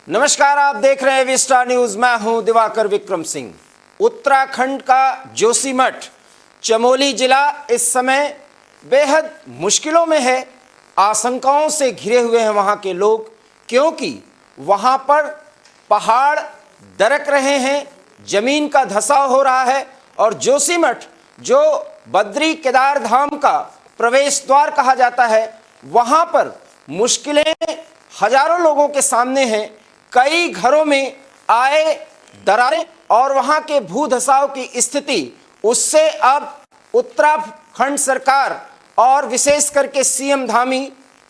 नमस्कार, आप देख रहे हैं विस्टा न्यूज। मैं हूं दिवाकर विक्रम सिंह। उत्तराखंड का जोशीमठ चमोली जिला इस समय बेहद मुश्किलों में है। आशंकाओं से घिरे हुए हैं वहां के लोग, क्योंकि वहां पर पहाड़ दरक रहे हैं, जमीन का धंसाव हो रहा है और जोशीमठ जो बद्री केदार धाम का प्रवेश द्वार कहा जाता है, वहां पर मुश्किलें हजारों लोगों के सामने हैं। कई घरों में आए दरारें और वहां के भू धसाव की स्थिति, उससे अब उत्तराखंड सरकार और विशेष करके सीएम धामी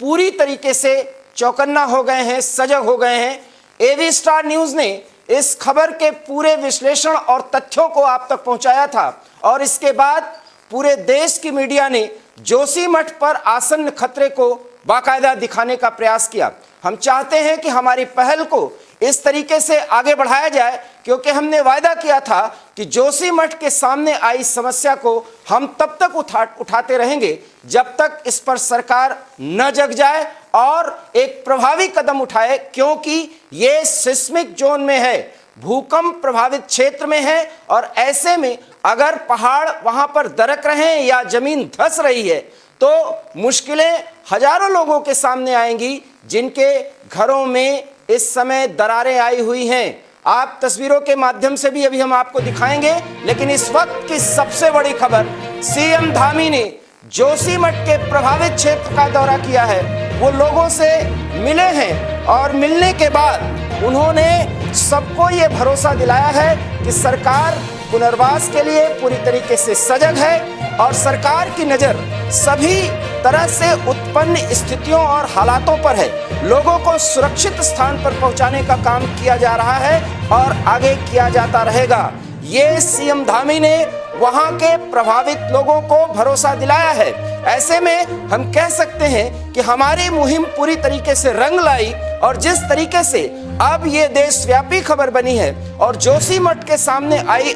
पूरी तरीके से चौकन्ना हो गए हैं, सजग हो गए हैं। एवी स्टार न्यूज ने इस खबर के पूरे विश्लेषण और तथ्यों को आप तक पहुंचाया था और इसके बाद पूरे देश की मीडिया ने जोशीमठ पर आसन्न खतरे को बाकायदा दिखाने का प्रयास किया। हम चाहते हैं कि हमारी पहल को इस तरीके से आगे बढ़ाया जाए, क्योंकि हमने वायदा किया था कि जोशीमठ के सामने आई समस्या को हम तब तक उठाते रहेंगे जब तक इस पर सरकार न जग जाए और एक प्रभावी कदम उठाए, क्योंकि ये सिस्मिक जोन में है, भूकंप प्रभावित क्षेत्र में है और ऐसे में अगर पहाड़ वहां पर दरक रहे हैं या जमीन धंस रही है तो मुश्किलें हजारों लोगों के सामने आएंगी, जिनके घरों में इस समय दरारें आई हुई हैं। आप तस्वीरों के माध्यम से भी अभी हम आपको दिखाएंगे, लेकिन इस वक्त की सबसे बड़ी खबर, सीएम धामी ने जोशीमठ के प्रभावित क्षेत्र का दौरा किया है। वो लोगों से मिले हैं और मिलने के बाद उन्होंने सबको ये भरोसा दिलाया है कि सरकार पुनर्वास के लिए पूरी तरीके से सजग है और सरकार की नज़र सभी तरह से उत्पन्न स्थितियों और हालातों पर है। लोगों को सुरक्षित स्थान पर पहुंचाने का काम किया जा रहा है और आगे किया जाता रहेगा। ये सीएम धामी ने वहां के प्रभावित लोगों को भरोसा दिलाया है। ऐसे में हम कह सकते हैं कि हमारी मुहिम पूरी तरीके से रंग लाई और जिस तरीके से अब ये देशव्यापी खबर बनी है और जोशीमठ के सामने आई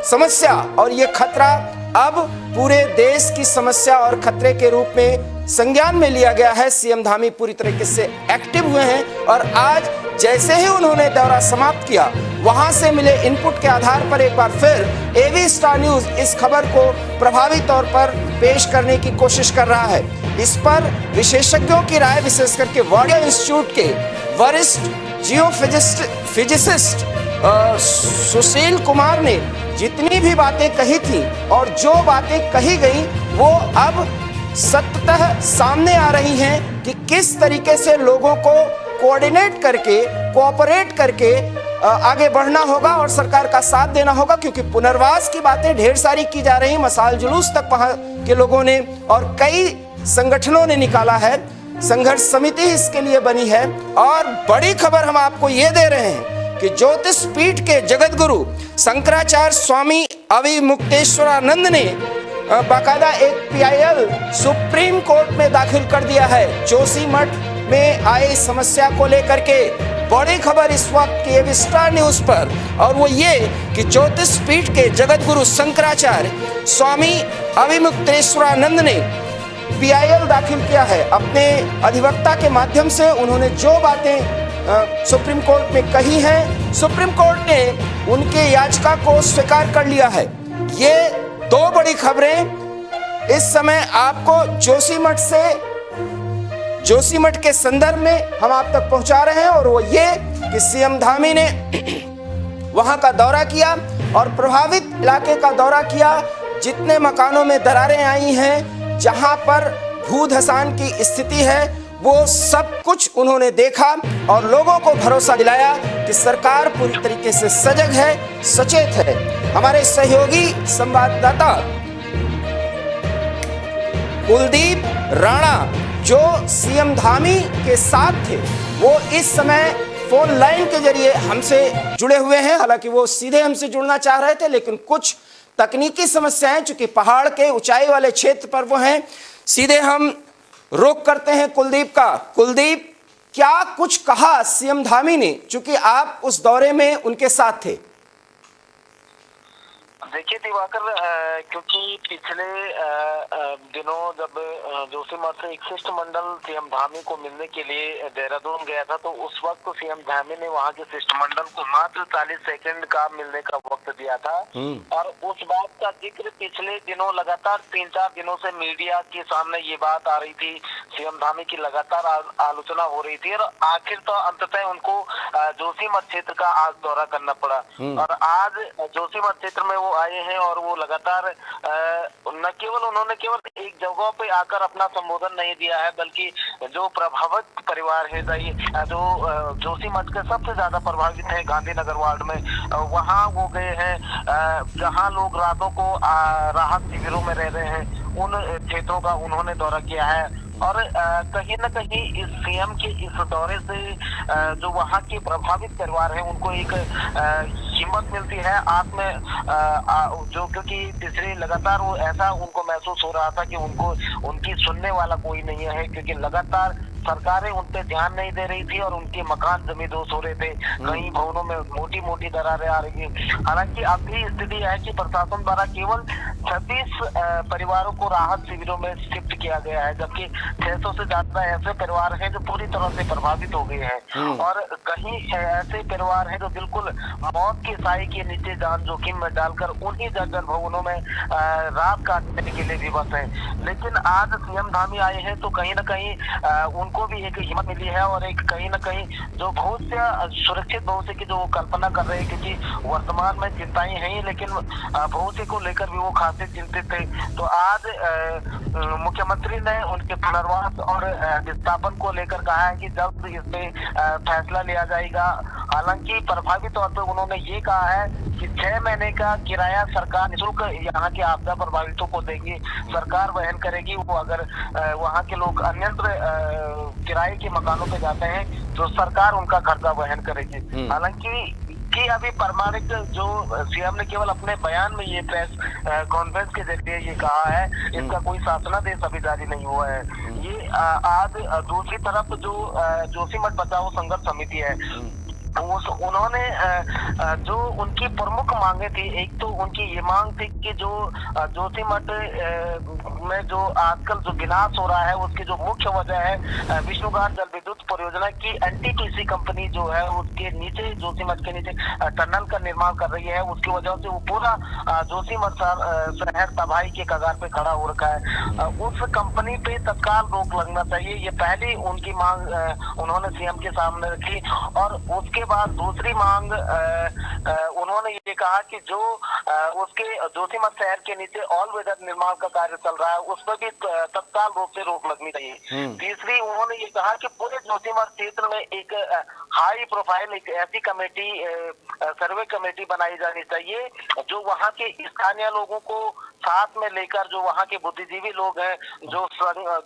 समस्या और ये खतरा अब पूरे देश की समस्या और खतरे के रूप में संज्ञान में लिया गया है। सीएम धामी पूरी तरीके से एक्टिव हुए हैं और आज जैसे ही उन्होंने दौरा समाप्त किया, वहां से मिले इनपुट के आधार पर एक बार फिर एवी स्टार न्यूज इस खबर को प्रभावी तौर पर पेश करने की कोशिश कर रहा है। इस पर विशेषज्ञों की राय, विशेष करके वाडिया इंस्टीट्यूट के वरिष्ठ जियोफिजिसिस्ट सुशील कुमार ने जितनी भी बातें कही थी और जो बातें कही गई वो अब सत्यतः सामने आ रही हैं कि किस तरीके से लोगों को कोऑर्डिनेट करके, कोऑपरेट करके आगे बढ़ना होगा और सरकार का साथ देना होगा, क्योंकि पुनर्वास की बातें ढेर सारी की जा रही, मसाल जुलूस तक वहां के लोगों ने और कई संगठनों ने निकाला है, संघर्ष समिति इसके लिए बनी है। और बड़ी खबर हम आपको ये दे रहे हैं कि ज्योतिष पीठ के जगत गुरु शंकराचार्य स्वामी अविमुक्तेश्वरानंद ने बाकायदा एक पीआईएल सुप्रीम कोर्ट में दाखिल कर दिया है जोशीमठ में आई समस्या को लेकर के। बड़ी खबर इस वक्त की एवी स्टार न्यूज पर, और वो ये कि ज्योतिष पीठ के जगत गुरु शंकराचार्य स्वामी अविमुक्तेश्वरानंद ने पीआईएल दाखिल किया है। अपने अधिवक्ता के माध्यम से उन्होंने जो बातें सुप्रीम कोर्ट में कही है, सुप्रीम कोर्ट ने उनके याचिका को स्वीकार कर लिया है। ये दो बड़ी खबरें इस समय आपको जोशीमठ के संदर्भ में हम आप तक पहुंचा रहे हैं, और वो ये कि सीएम धामी ने वहां का दौरा किया और प्रभावित इलाके का दौरा किया। जितने मकानों में दरारें आई हैं, जहां पर भू धसान की स्थिति है, वो सब कुछ उन्होंने देखा और लोगों को भरोसा दिलाया कि सरकार पूरी तरीके से सजग है, सचेत है। हमारे सहयोगी संवाददाता कुलदीप राणा जो सीएम धामी के साथ थे, वो इस समय फोन लाइन के जरिए हमसे जुड़े हुए हैं। हालांकि वो सीधे हमसे जुड़ना चाह रहे थे, लेकिन कुछ तकनीकी समस्याएं, चूंकि पहाड़ के ऊंचाई वाले क्षेत्र पर वो हैं। सीधे हम रुख करते हैं कुलदीप का। कुलदीप, क्या कुछ कहा सीएम धामी ने, चूंकि आप उस दौरे में उनके साथ थे? देखिए दिवाकर, क्योंकि पिछले दिनों जब जोशीमठ से एक शिष्टमंडल सीएम धामी को मिलने के लिए देहरादून गया था, तो उस वक्त सीएम धामी ने वहां के शिष्टमंडल को मात्र 40 सेकंड का मिलने का वक्त दिया था। और उस बात का जिक्र पिछले दिनों लगातार 3-4 दिनों से मीडिया के सामने ये बात आ रही थी, सीएम धामी की लगातार आलोचना हो रही थी, और आखिर तो अंततः उनको जोशीमठ क्षेत्र का आज दौरा करना पड़ा। और आज जोशीमठ क्षेत्र में वो आए हैं, और वो लगातार न केवल उन्होंने केवल एक जगह पे आकर अपना संबोधन नहीं दिया है, बल्कि जो प्रभावित परिवार है, जो जोशीमठ के सबसे ज्यादा प्रभावित है गांधीनगर वार्ड में, वहाँ वो गए हैं, जहाँ लोग रातों को राहत शिविरों में रह रहे हैं, उन क्षेत्रों का उन्होंने दौरा किया है। और कहीं न कहीं इस सीएम के इस दौरे से जो वहाँ के प्रभावित परिवार हैं, उनको एक हिम्मत मिलती है आत्म जो, क्योंकि पिछले लगातार वो ऐसा उनको महसूस हो रहा था कि उनको उनकी सुनने वाला कोई नहीं है, क्योंकि लगातार सरकारें उन पे ध्यान नहीं दे रही थी और उनके मकान जमींदोज हो रहे थे। कई भवनों में मोटी मोटी दरारें आ रही है। हालांकि अब भी स्थिति है कि प्रशासन द्वारा केवल 26 परिवारों को राहत शिविरों में शिफ्ट किया गया है, जबकि 600 से ज्यादा ऐसे परिवार हैं जो पूरी तरह से प्रभावित हो गए हैं। और कहीं ऐसे परिवार हैं जो बिल्कुल मौत की साई के नीचे जान जोखिम में डालकर उन्हीं जर्जर भवनों में रात काटने के लिए विवश है। लेकिन आज सीएम धामी आए हैं, तो कहीं न कहीं उनको भी एक हिम्मत मिली है, और एक कहीं न कहीं जो भविष्य, सुरक्षित भविष्य की जो कल्पना कर रहे हैं, क्योंकि वर्तमान में चिंताएं हैं, लेकिन भविष्य को लेकर भी वो खासे चिंतित थे। तो आज मुख्यमंत्री ने उनके पुनर्वास और विस्थापन को लेकर कहा है कि जल्द इस पे फैसला लिया जाएगा। हालांकि प्रभावी तौर पर उन्होंने ये कहा है कि 6 महीने का किराया सरकार निःशुल्क यहाँ के आपदा प्रभावितों को देगी, सरकार वहन करेगी। वो अगर वहाँ के लोग अन्यत्र किराए के मकानों पे जाते हैं, तो सरकार उनका खर्चा वहन करेगी। हालांकि कि अभी प्रमाणिक जो सीएम ने केवल अपने बयान में ये प्रेस कॉन्फ्रेंस के जरिए ये कहा है, इसका कोई शासनादेश अभी जारी नहीं हुआ है। ये आज दूसरी तरफ जो जोशीमठ बचाओ संघर्ष समिति है, उन्होंने जो उनकी प्रमुख मांगे थी, एक तो उनकी ये मांग थी कि जो जोशीमठ में जो आजकल जो विनाश हो रहा है, उसकी जो मुख्य वजह है विष्णुघाट जल विद्युत परियोजना की एनटीपीसी कंपनी जो है, उसके नीचे जोशीमठ के नीचे टनल का निर्माण कर रही है, उसकी वजह से वो पूरा जोशीमठ शहर तबाही के कगार पे खड़ा हो रखा है। उस कंपनी पे तत्काल रोक लगना चाहिए, ये पहली उनकी मांग उन्होंने सीएम के सामने रखी। और उसके बाद दूसरी मांग उन्होंने ये कहा कि जो उसके जोशीमठ शहर के नीचे ऑल वेदर निर्माण का कार्य चल रहा है, उस पर भी तत्काल रूप से रोक लगनी चाहिए। तीसरी उन्होंने ये कहा कि पूरे जोशीमठ क्षेत्र में एक हाई प्रोफाइल एक ऐसी कमेटी, सर्वे कमेटी बनाई जानी चाहिए, जो वहाँ के स्थानीय लोगों को साथ में लेकर, जो वहाँ के बुद्धिजीवी लोग हैं, जो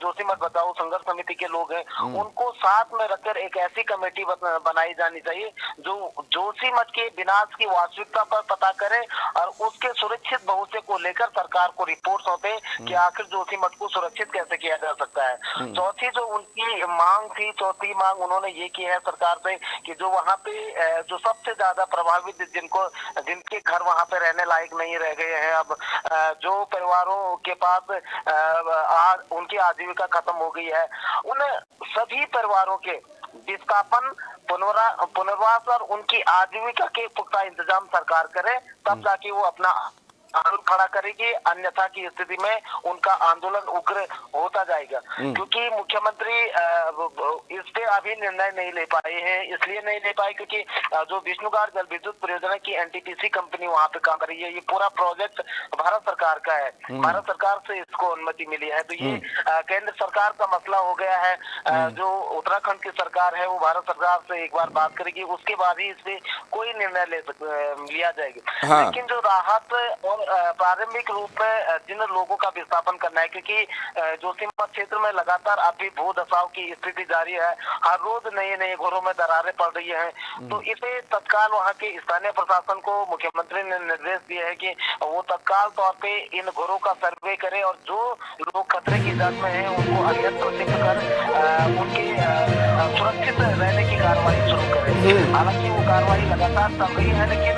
जोशीमठ बचाओ संघर्ष समिति के लोग हैं, उनको साथ में रखकर एक ऐसी कमेटी बनाई जानी चाहिए जो जोशीमठ के विनाश की वास्तविकता पर पता करे और उसके सुरक्षित भविष्य को लेकर सरकार को रिपोर्ट सौंपे कि आखिर जोशीमठ को सुरक्षित कैसे किया जा सकता है। चौथी जो उनकी मांग थी, चौथी मांग उन्होंने ये की है सरकार से कि जो वहाँ पे जो सबसे ज्यादा प्रभावित, जिनके घर वहाँ पे रहने लायक नहीं रह गए हैं, अब जो परिवारों के पास उनकी आजीविका खत्म हो गई है, उन सभी परिवारों के विस्थापन, पुनर्वास और उनकी आजीविका के पुख्ता इंतजाम सरकार करे, तब जाके वो अपना आंदोलन खड़ा करेगी। अन्यथा की स्थिति में उनका आंदोलन उग्र होता जाएगा। क्योंकि मुख्यमंत्री इस पे अभी निर्णय नहीं ले पाए हैं, इसलिए नहीं ले पाए क्योंकि जो विष्णुघाट जल विद्युत परियोजना की एनटीपीसी कंपनी वहां पे काम कर रही है, ये पूरा प्रोजेक्ट भारत सरकार का है, भारत सरकार से इसको अनुमति मिली है। तो ये केंद्र सरकार का मसला हो गया है। जो उत्तराखंड की सरकार है, वो भारत सरकार से एक बार बात करेगी, उसके बाद ही इस पे कोई निर्णय लिया जाएगा। हाँ। लेकिन जो राहत और प्रारंभिक रूप में जिन लोगों का विस्थापन करना है, क्योंकि जोशीमठ क्षेत्र में लगातार अभी भू दबाव की स्थिति जारी है, हर रोज नए नए घरों में दरारें पड़ रही हैं। तो इसे तत्काल वहाँ के स्थानीय प्रशासन को मुख्यमंत्री ने निर्देश दिए है कि वो तत्काल तौर पे इन घरों का सर्वे करे और जो लोग खतरे की जद में हैं उनको अन्यत्र शिफ्ट कर उनके सुरक्षित रहने की कार्रवाई शुरू करे। हालांकि वो कार्रवाई लगातार चल रही है, लेकिन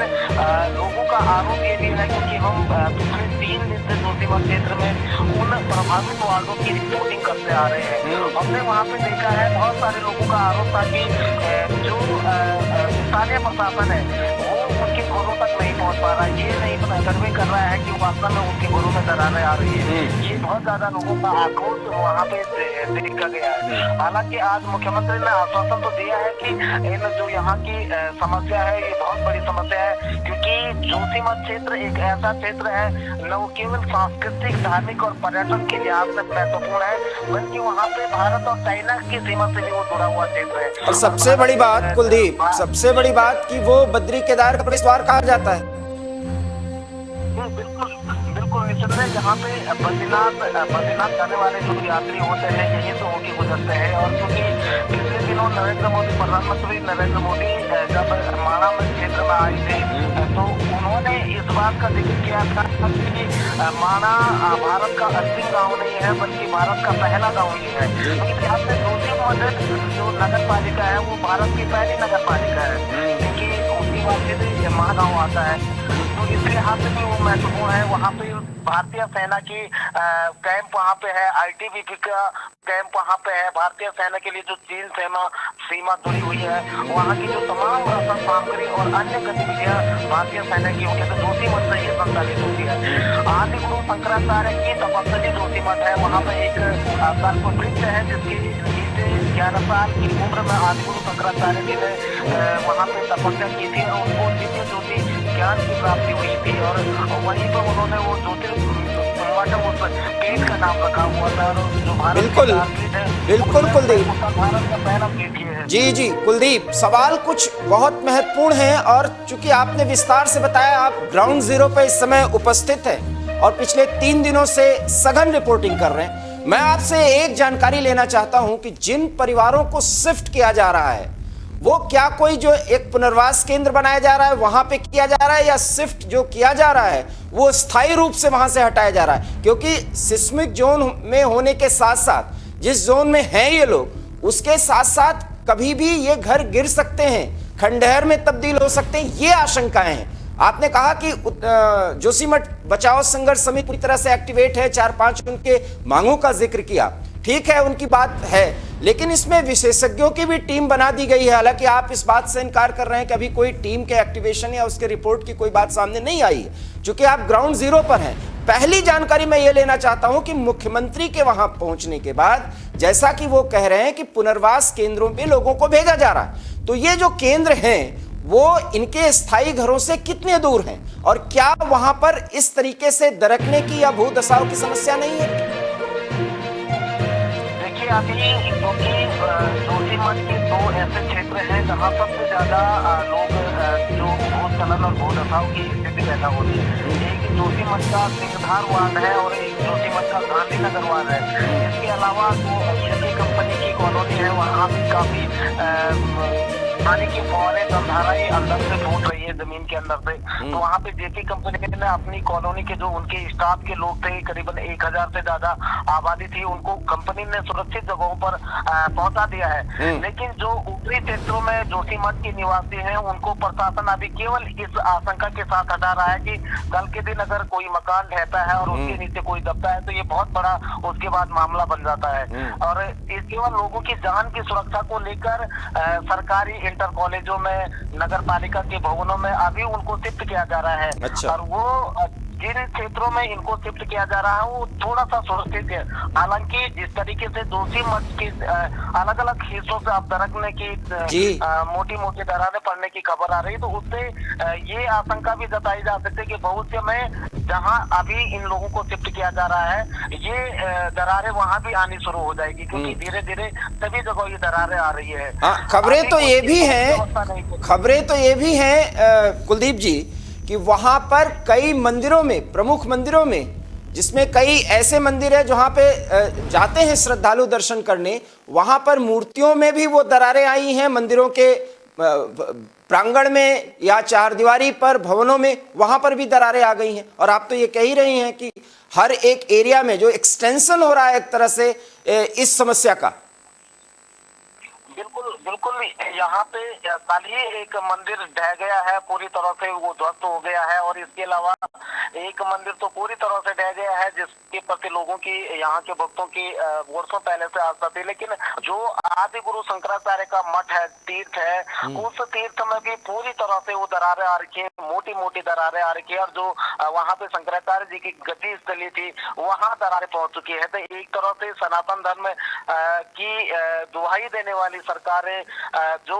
लोगों का आरोप ये भी है क्योंकि हम हम पिछले 3 दिन से जोशीमठ क्षेत्र में उन प्रभावित वार्डों की रिपोर्टिंग करते आ रहे हैं। हमने वहाँ पे देखा है, बहुत सारे लोगों का आरोप था कि जो स्थानीय प्रशासन है वो उनके घरों तक नहीं पहुँच पा रहा है, ये नहीं सर्वे कर रहा है कि वास्तव में उनके घरों में दरारें आ रही है। ये बहुत ज्यादा लोगों का आक्रोश वहाँ पे देखा गया है। हालांकि आज मुख्यमंत्री ने आश्वासन तो दिया है कि इन जो यहाँ की समस्या है ये बहुत बड़ी समस्या है, क्योंकि जोशीमठ क्षेत्र एक ऐसा क्षेत्र है न वो केवल सांस्कृतिक, धार्मिक और पर्यटन के लिहाज से महत्वपूर्ण है, बल्कि वहाँ पे भारत और चाइना की सीमा से भी वो जुड़ा हुआ क्षेत्र है। और सबसे बड़ी बात कुलदीप, सबसे बड़ी बात कि वो बद्री केदार का प्रवेश द्वार कहा जाता है। बिल्कुल निश्चित है, जहाँ पे बद्रीनाथ जाने वाले जो यात्री होते हैं यहीं से होके गुजरते हैं। और क्योंकि पिछले दिनों प्रधानमंत्री नरेंद्र मोदी जब माणा क्षेत्र में आए थे तो उन्होंने इस बात का जिक्र किया था कि माणा भारत का अंतिम गाँव नहीं है बल्कि भारत का पहला गाँव ही है। क्योंकि यहाँ पे जोशीमठ जो नगर पालिका है वो भारत की पहली नगर पालिका है, क्योंकि उसके बाद से महागांव आता है, तो इस लिहाज से भी वो महत्वपूर्ण है। वहाँ पे भारतीय सेना की कैंप वहाँ पे है, ITBP का कैंप वहाँ पे है। भारतीय सेना के लिए जो चीन सीमा जुड़ी हुई है, वहाँ की जो तमाम रसद सामग्री और अन्य गतिविधियाँ भारतीय सेना की होंगी तो जोशीमठ से ही संचालित होती है। आदि गुरु शंकराचार्य की तपस्या जोशीमठ है, वहाँ पे एक कल्पवृक्ष है जिसकी 11 साल की उम्र में आदि गुरु शंकराचार्य जी ने वहाँ पे तपस्या की थी और उनको दिव्य ज्योति ज्ञान की प्राप्ति हुई थी। और वहीं पर उन्होंने वो उस पीठ का नाम रखा हुआ था। जो भारत बिल्कुल कुलदीप, भारत का पहला पीठ है। जी कुलदीप, सवाल कुछ बहुत महत्वपूर्ण है और चूंकि आपने विस्तार से बताया, आप ग्राउंड जीरो पे इस समय उपस्थित हैं और पिछले 3 दिनों से सघन रिपोर्टिंग कर रहे हैं। मैं आपसे एक जानकारी लेना चाहता हूं कि जिन परिवारों को शिफ्ट किया जा रहा है वो क्या कोई जो एक पुनर्वास केंद्र बनाया जा रहा है वहां पे किया जा रहा है, या शिफ्ट जो किया जा रहा है वो स्थायी रूप से वहां से हटाया जा रहा है? क्योंकि सिस्मिक जोन में होने के साथ साथ जिस जोन में हैं ये लोग, उसके साथ साथ कभी भी ये घर गिर सकते हैं, खंडहर में तब्दील हो सकते हैं, ये आशंकाएं हैं। आपने कहा कि जोशीमठ बचाओ संघर्ष समिति पूरी तरह से एक्टिवेट है, 4-5 उनके मांगों का जिक्र किया, ठीक है, उनकी बात है, लेकिन इसमें विशेषज्ञों की भी टीम बना दी गई है। हालांकि आप इस बात से इनकार कर रहे हैं कि अभी कोई टीम के एक्टिवेशन या उसके रिपोर्ट की कोई बात सामने नहीं आई है, क्योंकि आप ग्राउंड जीरो पर हैं। पहली जानकारी मैं ये लेना चाहता हूं कि मुख्यमंत्री के वहां पहुंचने के बाद, जैसा कि वो कह रहे हैं कि पुनर्वास केंद्रों पे लोगों को भेजा जा रहा है, तो ये जो केंद्र हैं वो इनके स्थायी घरों से कितने दूर हैं और क्या वहां पर इस तरीके से दरकने की या भूदशाओं की समस्या नहीं है? देखिए, अभी क्योंकि जोशीमठ के 2 ऐसे क्षेत्र हैं जहाँ सबसे ज्यादा लोग जो भूस्खलन और भूदशाओं की स्थिति पैदा होती है। एक जोशीमठ का सिंहधार वार्ड है और एक जोशीमठ का गांधीनगर वार्ड है। इसके अलावा जो जेपी कंपनी की कॉलोनी है वहाँ भी काफी पानी की फौरें जलधाराएं अंदर से फूट रही है जमीन के अंदर से। तो वहाँ पे जेपी कंपनी ने अपनी कॉलोनी के जो उनके स्टाफ के लोग थे, करीबन 1000 से ज्यादा आबादी थी, उनको कंपनी ने सुरक्षित जगहों पर पहुंचा दिया है। लेकिन जो ऊपरी क्षेत्रों में जोशीमठ के निवासी हैं उनको प्रशासन अभी केवल इस आशंका के साथ हटा रहा है कि कल के दिन अगर कोई मकान ढहता है और उसके नीचे कोई दबता है तो ये बहुत बड़ा उसके बाद मामला बन जाता है। और इस केवल लोगों की जान की सुरक्षा को लेकर सरकारी इंटर कॉलेजों में, नगर पालिका के भवनों में अभी उनको शिफ्ट किया जा रहा है। अच्छा। और वो जिन क्षेत्रों में इनको शिफ्ट किया जा रहा है वो थोड़ा सा सुरक्षित है। हालांकि जिस तरीके से जोशीमठ के अलग अलग हिस्सों से अब दरकने की मोटी मोटी दरारें पड़ने की खबर आ रही है, तो उससे ये आशंका भी जताई जा सकती है कि भविष्य में जहां अभी इन लोगों को शिफ्ट किया जा रहा है ये दरारें वहां भी आनी शुरू हो जाएगी, क्योंकि धीरे धीरे सभी जगह ये दरारें आ रही है। खबरें तो ये भी हैं कुलदीप जी कि वहां पर कई मंदिरों में, प्रमुख मंदिरों में, जिसमें कई ऐसे मंदिर है जहां पे जाते हैं श्रद्धालु दर्शन करने, वहां पर मूर्तियों में भी वो दरारें आई हैं, मंदिरों के प्रांगण में या चारदीवारी पर, भवनों में, वहां पर भी दरारें आ गई हैं। और आप तो ये कह ही रही हैं कि हर एक एरिया में जो एक्सटेंशन हो रहा है एक तरह से इस समस्या का। बिल्कुल बिल्कुल, यहाँ पे कल ही एक मंदिर ढह गया है, पूरी तरह से वो ध्वस्त हो गया है, और इसके अलावा एक मंदिर तो पूरी तरह से ढह गया है जिसके प्रति लोगों की, यहाँ के भक्तों की वर्षों पहले से आस्था थी। लेकिन जो आदि गुरु शंकराचार्य का मठ है, तीर्थ है, उस तीर्थ में भी पूरी तरह से वो दरारें आ रखी है, मोटी मोटी दरारें आ रखी है, और जो वहाँ पे शंकराचार्य जी की गति स्थली थी वहाँ दरारें पहुंच चुकी है। तो एक तरह से सनातन धर्म की दुहाई देने वाली सरकारें, जो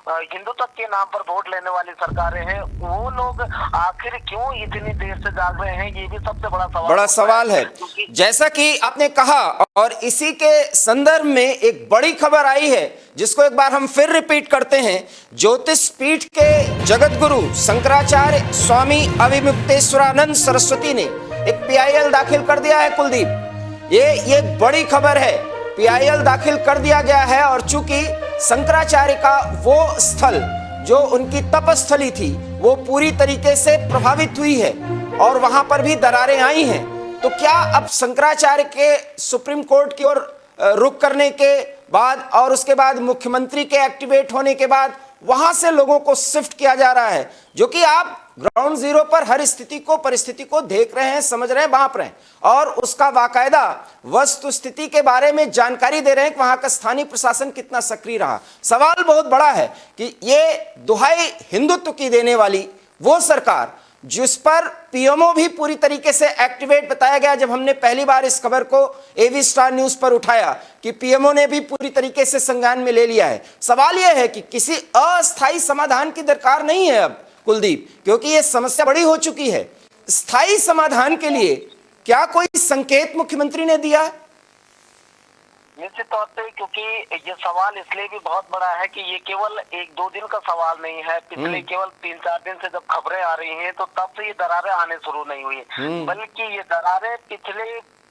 हिंदुत्व के नाम पर वोट लेने वाली सरकारें हैं, वो लोग आखिर क्यों इतनी देर से जाग रहे हैं, ये भी सबसे बड़ा सवाल है। जैसा कि आपने कहा, और इसी के संदर्भ में एक बड़ी खबर आई है जिसको एक बार हम फिर रिपीट करते हैं। ज्योतिष पीठ के जगत गुरु शंकराचार्य स्वामी अविमुक्तेश्वरानंद सरस्वती ने एक PIL दाखिल कर दिया है। कुलदीप, ये बड़ी खबर है। PIL दाखिल कर दिया गया है, और चूंकि शंकराचार्य का वो स्थल जो उनकी तपस्थली थी वो पूरी तरीके से प्रभावित हुई है और वहां पर भी दरारें आई हैं, तो क्या अब शंकराचार्य के सुप्रीम कोर्ट की ओर रुख करने के बाद और उसके बाद मुख्यमंत्री के एक्टिवेट होने के बाद वहां से लोगों को शिफ्ट किया जा रहा है, जो कि आप ग्राउंड जीरो पर हर स्थिति को, परिस्थिति को देख रहे हैं, समझ रहे हैं, भांप रहे हैं, और उसका बाकायदा वस्तु स्थिति के बारे में जानकारी दे रहे हैं कि वहां का स्थानीय प्रशासन कितना सक्रिय रहा। सवाल बहुत बड़ा है कि ये दुहाई हिंदुत्व की देने वाली वो सरकार जिस पर PMO भी पूरी तरीके से एक्टिवेट बताया गया, जब हमने पहली बार इस खबर को AV स्टार न्यूज पर उठाया कि PMO ने भी पूरी तरीके से संज्ञान में ले लिया है। सवाल यह है कि किसी अस्थायी समाधान की दरकार नहीं है अब कुलदीप, क्योंकि यह समस्या बड़ी हो चुकी है। स्थायी समाधान के लिए क्या कोई संकेत मुख्यमंत्री ने दिया है? निश्चित तौर पे, क्योंकि ये सवाल इसलिए भी बहुत बड़ा है कि ये केवल 1-2 दिन का सवाल नहीं है। पिछले केवल 3-4 दिन से जब खबरें आ रही हैं तो तब से ये दरारें आने शुरू नहीं हुई, बल्कि ये दरारें पिछले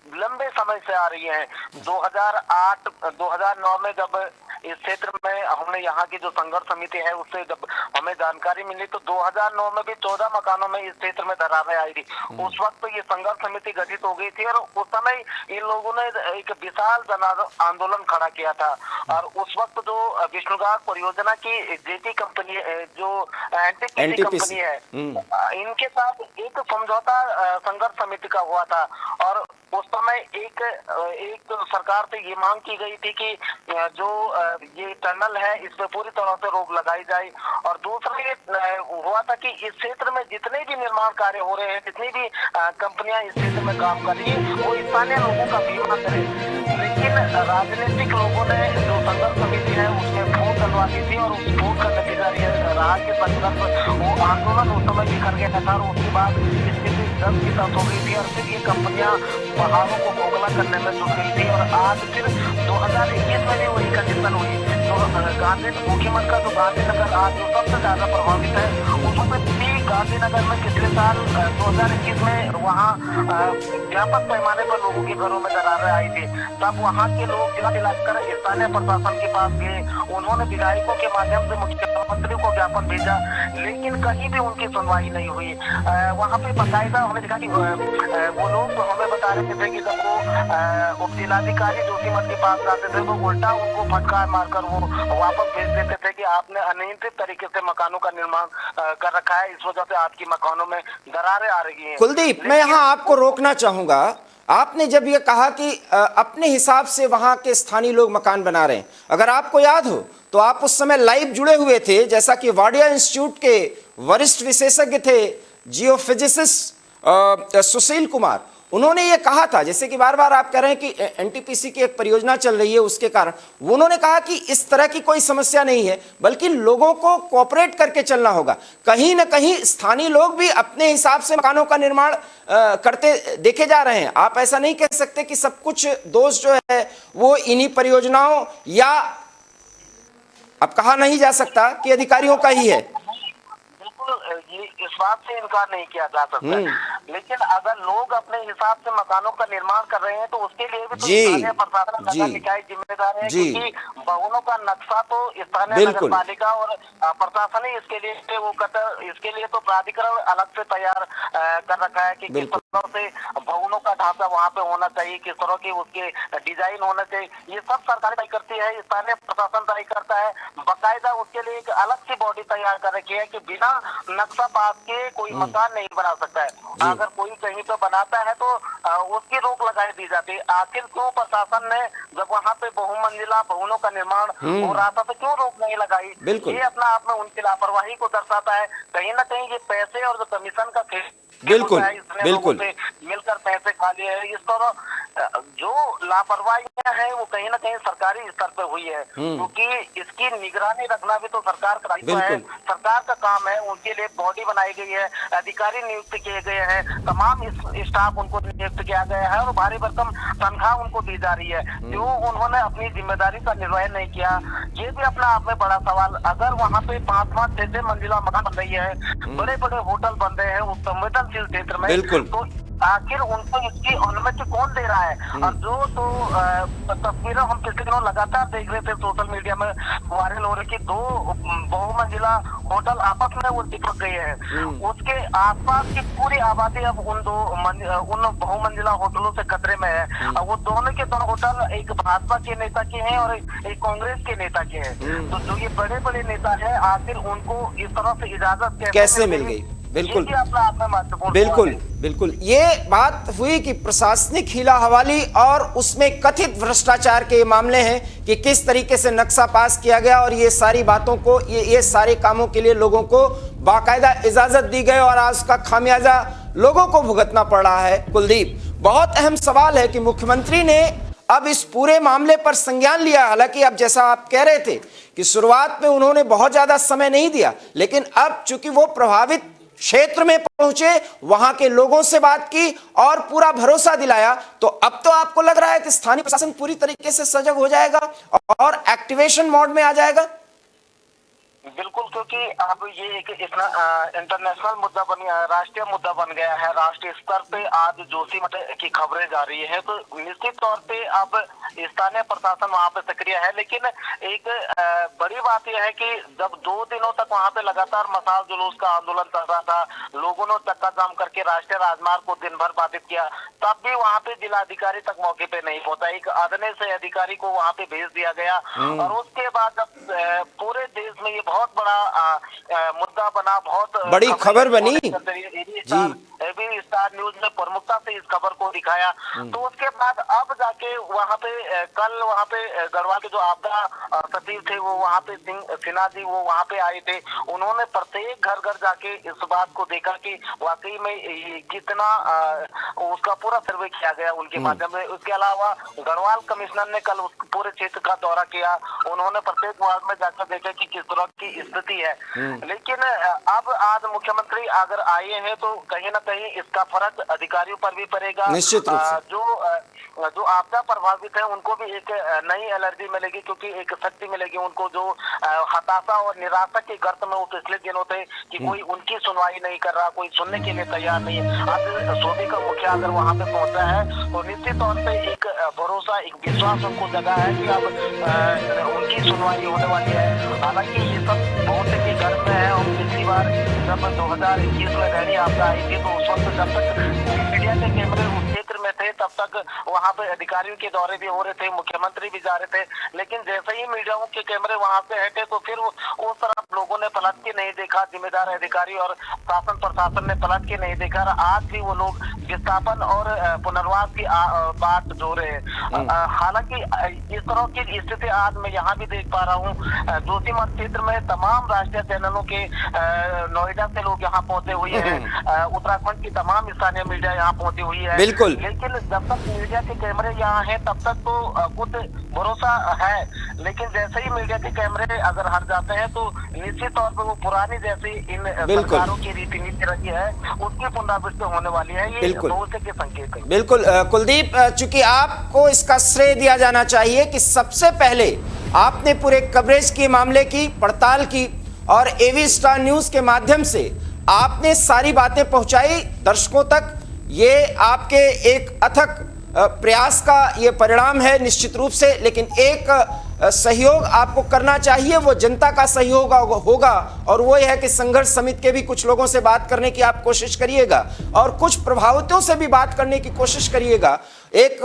लंबे समय से आ रही हैं। 2008-2009 में जब इस क्षेत्र में हमने यहाँ की जो संघर्ष समिति है उससे जब हमें जानकारी मिली तो 2009 में भी 14 मकानों में इस क्षेत्र में दरारें आई थी। उस वक्त तो ये संघर्ष समिति गठित हो गई थी और उस समय इन लोगों ने एक विशाल जन आंदोलन खड़ा किया था। और उस वक्त जो विष्णुघाट परियोजना की जेटी कंपनी, जो NTPC कंपनी है, इनके साथ एक समझौता संघर्ष समिति का हुआ था। और उस समय एक सरकार से ये मांग की गई थी कि जो ये टनल है इस पे पूरी तरह से रोक लगाई जाए। और दूसरा ये हुआ था कि इस क्षेत्र में जितने भी निर्माण कार्य हो रहे हैं, जितनी भी कंपनियां इस क्षेत्र में काम कर रही है, वो स्थानीय लोगों का बीमा करे। लेकिन राजनीतिक लोगों ने जो संघर्ष समिति है उसमें फूट डलवा दी थी, और उस फूट का नतीजा ये रहा कि संघर्ष, वो आंदोलन उस समय बिखर गया था। और उसके बाद स्थिति 10 की 10 हो गई थी, और फिर ये कंपनियां पहाड़ों को खोखला करने में जुट गई थी। और आज फिर 2021 में भी वही कंडीशन हुई। तो मुख्यमंत्री का जो गांधीनगर आज जो सबसे ज्यादा प्रभावित है, उसमें भी गांधीनगर में पिछले साल 2021 में वहाँ व्यापक पैमाने पर लोगों के घरों में दरारें आई थी। तब वहाँ के लोग जिला मिलाकर स्थानीय प्रशासन के पास गए, उन्होंने विधायकों के माध्यम से मुख्यमंत्री को ज्ञापन भेजा, लेकिन कहीं भी उनकी सुनवाई नहीं हुई। वहाँ पे बाकायदा हमने देखा कि वो लोग हमें बता रहे थे कि जब वो उप जिलाधिकारी जोशीमठ के पास जाते थे तो उल्टा उनको फटकार मारकर वो वापस भेज देते थे कि आपने अनियंत्रित तरीके से मकानों का निर्माण कर रखा है, इस वजह से आपकी मकानों में दरारें आ रही हैं। कुलदीप, मैं यहाँ आपको रोकना चाहूंगा। आपने जब ये कहा कि अपने हिसाब से वहां के स्थानीय लोग मकान बना रहे हैं, अगर आपको याद हो तो आप उस समय लाइव जुड़े हुए थे, जैसा कि वाडिया इंस्टीट्यूट के वरिष्ठ विशेषज्ञ थे जियोफिजिसिस्ट सुशील कुमार, उन्होंने ये कहा था, जैसे कि बार बार आप कह रहे हैं कि NTPC की एक परियोजना चल रही है उसके कारण, उन्होंने कहा कि इस तरह की कोई समस्या नहीं है, बल्कि लोगों को कोऑपरेट करके चलना होगा। कहीं ना कहीं स्थानीय लोग भी अपने हिसाब से मकानों का निर्माण करते देखे जा रहे हैं। आप ऐसा नहीं कह सकते कि सब कुछ दोष जो है वो इन्हीं परियोजनाओं, या अब कहा नहीं जा सकता कि अधिकारियों का ही है। ये इस बात से इनकार नहीं किया जा सकता। लेकिन अगर लोग अपने हिसाब से मकानों का निर्माण कर रहे हैं तो उसके लिए भी तो स्थानीय प्रशासन नगर निकाय जिम्मेदार है, क्योंकि भवनों का नक्शा तो स्थानीय नगर पालिका और प्रशासन ही इसके लिए वो इसके लिए तो प्राधिकरण अलग से तैयार कर रखा है कि किस तरह से भवनों का ढांचा वहाँ पे होना चाहिए, किस तरह की उसके डिजाइन होना चाहिए, ये सब सरकार तय करती है, स्थानीय प्रशासन तय करता है। बाकायदा उसके लिए एक अलग सी बॉडी तैयार कर रखी है कि बिना नक्शा पास के कोई मकान नहीं बना सकता है। अगर कोई कहीं पे बनाता है तो उसकी रोक लगाई दी जाती है। आखिर क्यों प्रशासन ने जब वहाँ पे बहुमंजिला भवनों का निर्माण हो रहा था तो क्यों रोक नहीं लगाई? ये अपना आप में उनकी लापरवाही को दर्शाता है। कहीं ना कहीं ये पैसे और जो कमीशन का बिल्कुल मिलकर पैसे खा लिए हैं। इस तरह जो लापरवाहियां हैं वो कहीं ना कहीं सरकारी स्तर पे हुई है, क्योंकि इसकी निगरानी रखना भी तो सरकार का दायित्व है, सरकार का काम है। उनके लिए बॉडी बनाई गई है, अधिकारी नियुक्त किए गए हैं, तमाम स्टाफ उनको नियुक्त किया गया है और भारी भरकम तनख्वाह उनको दी जा रही है। क्यों उन्होंने अपनी जिम्मेदारी का निर्वहन नहीं किया? ये भी अपना आप में बड़ा सवाल। अगर वहाँ पे 5-5, 6-6 मंजिला मकान बन रही है, बड़े बड़े होटल बन रहे हैं उस संवेदनशील क्षेत्र में, तो आखिर उनको इसकी अनुमति कौन दे रहा है? और जो तो तस्वीरें हम पिछले दिनों लगातार देख रहे थे सोशल मीडिया में वायरल हो रही कि 2 बहुमंजिला होटल आपस में वो चिपक गए हैं। उसके आसपास की पूरी आबादी अब उन बहुमंजिला होटलों से खतरे में है। अब वो दोनों के दोनों होटल एक भाजपा के नेता के हैं और एक कांग्रेस के नेता के हैं। तो जो ये बड़े बड़े नेता है, आखिर उनको इस तरह से इजाजत कैसे मिल गई? बिल्कुल ये बात हुई कि प्रशासनिक हीला हवाली और उसमें कथित भ्रष्टाचार के मामले हैं कि किस तरीके से नक्शा पास किया गया और ये सारी बातों को ये सारे कामों के लिए लोगों को बाकायदा इजाजत दी गई और आज उसका खामियाजा लोगों को भुगतना पड़ रहा है। कुलदीप, बहुत अहम सवाल है कि मुख्यमंत्री ने अब इस पूरे मामले पर संज्ञान लिया। हालांकि अब जैसा आप कह रहे थे कि शुरुआत में उन्होंने बहुत ज्यादा समय नहीं दिया, लेकिन अब चूंकि वो प्रभावित क्षेत्र में पहुंचे, वहां के लोगों से बात की और पूरा भरोसा दिलाया, तो अब तो आपको लग रहा है कि स्थानीय प्रशासन पूरी तरीके से सजग हो जाएगा और एक्टिवेशन मोड में आ जाएगा। बिल्कुल, क्योंकि अब ये एक इतना इंटरनेशनल मुद्दा बन गया, राष्ट्रीय मुद्दा बन गया है। राष्ट्रीय स्तर पे आज जोशीमठ की खबरें जा रही है, तो निश्चित तौर पे अब स्थानीय प्रशासन वहाँ पे सक्रिय है। लेकिन एक बड़ी बात यह है कि जब 2 दिनों तक वहाँ पे लगातार मसाल जुलूस का आंदोलन चल रहा था, लोगों ने चक्का जाम करके राष्ट्रीय राजमार्ग को दिन भर बाधित किया, तब भी वहाँ पे जिलाधिकारी तक मौके पे नहीं पहुंचा। एक आधने से अधिकारी को वहाँ पे भेज दिया गया और उसके बाद जब पूरे देश में ये बहुत बड़ा मुद्दा बना, बहुत बड़ी खबर बनी, एबी स्टार न्यूज ने प्रमुखता से इस खबर को दिखाया। तो उसके बाद अब जाके वहाँ पे कल वहाँ पे गढ़वाल के जो आपदा सचिव थे वो वहाँ पे सिन्हा जी वो वहाँ पे आए थे। उन्होंने प्रत्येक घर घर जाके इस बात को देखा कि वाकई में कितना उसका पूरा सर्वे किया गया उनके माध्यम से। उसके अलावा गढ़वाल कमिश्नर ने कल उस पूरे क्षेत्र का दौरा किया, उन्होंने प्रत्येक वार्ड में जाकर देखा कि किस तरह की स्थिति है। लेकिन अब आज मुख्यमंत्री अगर आए हैं तो कहीं ना कहीं इसका फर्क अधिकारियों पर भी पड़ेगा। निश्चित रूप से जो आपदा प्रभावित है उनको भी एक नई एनर्जी मिलेगी, क्योंकि एक शक्ति मिलेगी उनको, जो हताशा और निराशा के गर्त में वो पिछले दिनों थे कि कोई उनकी सुनवाई नहीं कर रहा, कोई सुनने के लिए तैयार नहीं है। अब सोबी का मुखिया अगर वहाँ पे पहुंचा है तो निश्चित तौर पे एक भरोसा, एक विश्वास उनको जगा है कि अब उनकी सुनवाई होने वाली है। हालांकि ये सब बहुत के घर में है और पिछली बार जब 2021 में गहरी आपदा आई थी तो उस वक्त जब तक मीडिया के कैमरे उस क्षेत्र में थे तब तक वहाँ पे अधिकारियों के दौरे भी हो रहे थे, मुख्यमंत्री भी जा रहे थे। लेकिन जैसे ही मीडिया के कैमरे वहाँ से हटे तो फिर उस तरफ लोगों ने पलट के नहीं देखा, जिम्मेदार अधिकारी और शासन प्रशासन ने पलट के नहीं देखा। आज भी वो लोग विस्थापन और पुनर्वास की बात जो रहे हैं। हालांकि इस तरह की स्थिति आज मैं यहाँ भी देख पा रहा हूँ। जोशीमठ क्षेत्र में तमाम राष्ट्रीय चैनलों के नोएडा से लोग यहाँ पहुंचे हुए हैं, उत्तराखंड की तमाम स्थानीय मीडिया यहाँ पहुंची हुई है। बिल्कुल, लेकिन जब तक मीडिया के कैमरे यहाँ हैं तब तक तो कुछ भरोसा है। लेकिन जैसे ही मीडिया के कैमरे अगर हट जाते हैं तो निश्चित तौर पर वो पुरानी जैसी इन सरकारों की रीति नीति रही है उसकी पुनरावृत्ति होने वाली है। ये भविष्य के संकेत है। बिल्कुल कुलदीप, चूंकि आपको इसका श्रेय दिया जाना चाहिए कि सबसे पहले आपने पूरे कवरेज के मामले की पड़ताल की और एवी स्टार न्यूज के माध्यम से आपने सारी बातें पहुंचाई दर्शकों तक। ये आपके एक अथक प्रयास का ये परिणाम है निश्चित रूप से, लेकिन एक सहयोग आपको करना चाहिए, वो जनता का सहयोग होगा, और वो ये है कि संघर्ष समिति के भी कुछ लोगों से बात करने की आप कोशिश करिएगा और कुछ प्रभावितों से भी बात करने की कोशिश करिएगा। एक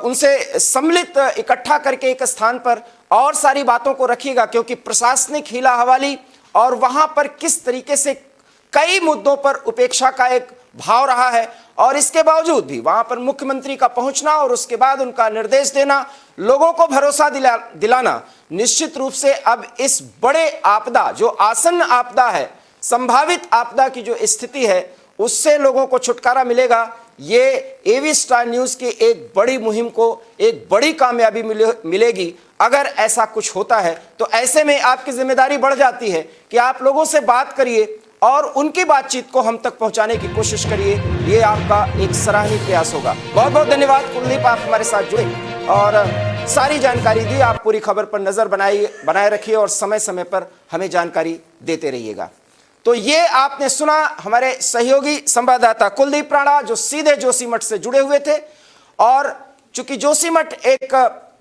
उनसे सम्मिलित इकट्ठा करके एक स्थान पर और सारी बातों को रखिएगा, क्योंकि प्रशासनिक हीला हवाली और वहां पर किस तरीके से कई मुद्दों पर उपेक्षा का एक भाव रहा है, और इसके बावजूद भी वहां पर मुख्यमंत्री का पहुंचना और उसके बाद उनका निर्देश देना, लोगों को भरोसा दिलाना, निश्चित रूप से अब इस बड़े आपदा जो आसन्न आपदा है, संभावित आपदा की जो स्थिति है, उससे लोगों को छुटकारा मिलेगा। ये एवी स्टार न्यूज की एक बड़ी मुहिम को एक बड़ी कामयाबी मिलेगी। अगर ऐसा कुछ होता है तो ऐसे में आपकी जिम्मेदारी बढ़ जाती है कि आप लोगों से बात करिए और उनकी बातचीत को हम तक पहुंचाने की कोशिश करिए। ये आपका एक सराहनीय प्रयास होगा। बहुत बहुत धन्यवाद कुलदीप, आप हमारे साथ जुड़े और सारी जानकारी दी। आप पूरी खबर पर नजर बनाए रखिए और समय समय पर हमें जानकारी देते रहिएगा। तो ये आपने सुना हमारे सहयोगी संवाददाता कुलदीप राणा, जो सीधे जोशीमठ से जुड़े हुए थे। और चूंकि जोशीमठ एक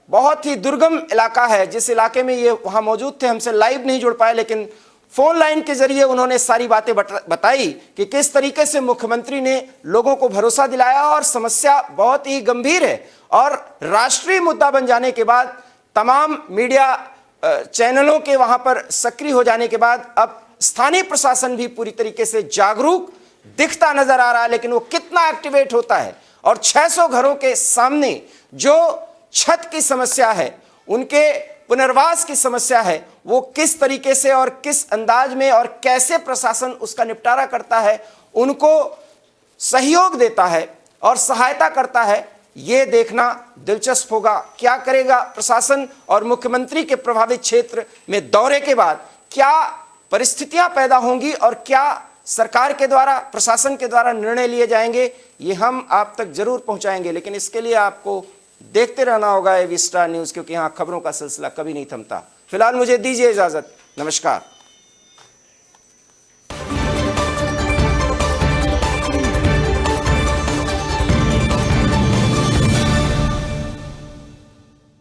बहुत ही दुर्गम इलाका है, जिस इलाके में ये वहां मौजूद थे, हमसे लाइव नहीं जुड़ पाए, लेकिन फोन लाइन के जरिए उन्होंने सारी बातें बताई कि किस तरीके से मुख्यमंत्री ने लोगों को भरोसा दिलाया और समस्या बहुत ही गंभीर है, और राष्ट्रीय मुद्दा बन जाने के बाद तमाम मीडिया चैनलों के वहां पर सक्रिय हो जाने के बाद अब स्थानीय प्रशासन भी पूरी तरीके से जागरूक दिखता नजर आ रहा है। लेकिन वो कितना एक्टिवेट होता है, और 600 घरों के सामने जो छत की समस्या है, उनके पुनर्वास की समस्या है, वो किस तरीके से और किस अंदाज में और कैसे प्रशासन उसका निपटारा करता है, उनको सहयोग देता है और सहायता करता है, ये देखना दिलचस्प होगा। क्या करेगा प्रशासन और मुख्यमंत्री के प्रभावित क्षेत्र में दौरे के बाद, क्या परिस्थितियां पैदा होंगी और क्या सरकार के द्वारा, प्रशासन के द्वारा निर्णय लिए जाएंगे, ये हम आप तक जरूर पहुंचाएंगे। लेकिन इसके लिए आपको देखते रहना होगा एवी स्टार न्यूज, क्योंकि यहाँ खबरों का सिलसिला कभी नहीं थमता। फिलहाल मुझे दीजिए इजाजत, नमस्कार।